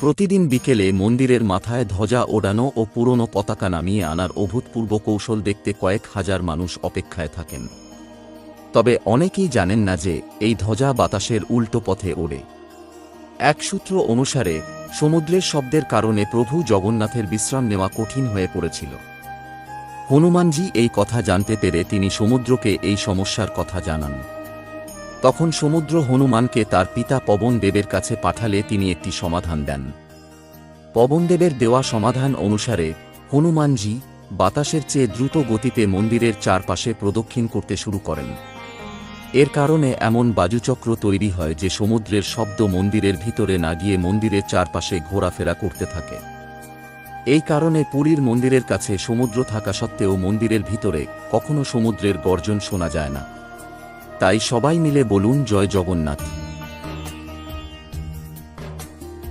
প্রতিদিন বিকেলে মন্দিরের মাথায় ধ্বজা ওড়ানো ও পুরনো পতাকা নামিয়ে আনার অভূতপূর্ব কৌশল দেখতে কয়েক হাজার মানুষ অপেক্ষায় থাকেন। তবে অনেকেই জানেন না যে এই ধ্বজা বাতাসের উল্টো পথে ওড়ে। এক সূত্র অনুসারে সমুদ্রের শব্দের কারণে প্রভু জগন্নাথের বিশ্রাম নেওয়া কঠিন হয়ে পড়েছিল। হনুমানজি এই কথা জানতে পেরে তিনি সমুদ্রকে এই সমস্যার কথা জানান। তখন সমুদ্র হনুমানকে তার পিতা পবনদেবের কাছে পাঠালে তিনি একটি সমাধান দেন। পবনদেবের দেওয়া সমাধান অনুসারে হনুমানজি বাতাসের চেয়ে দ্রুত গতিতে মন্দিরের চারপাশে প্রদক্ষিণ করতে শুরু করেন। এর কারণে এমন বায়ুচক্র তৈরি হয় যে সমুদ্রের শব্দ মন্দিরের ভিতরে না গিয়ে মন্দিরের চারপাশে ঘোরাফেরা করতে থাকে। এই কারণে পুরীর মন্দিরের কাছে সমুদ্র থাকা সত্ত্বেও মন্দিরের ভিতরে কখনো সমুদ্রের গর্জন শোনা যায় না। তাই সবাই মিলে বলুন জয় জগন্নাথ।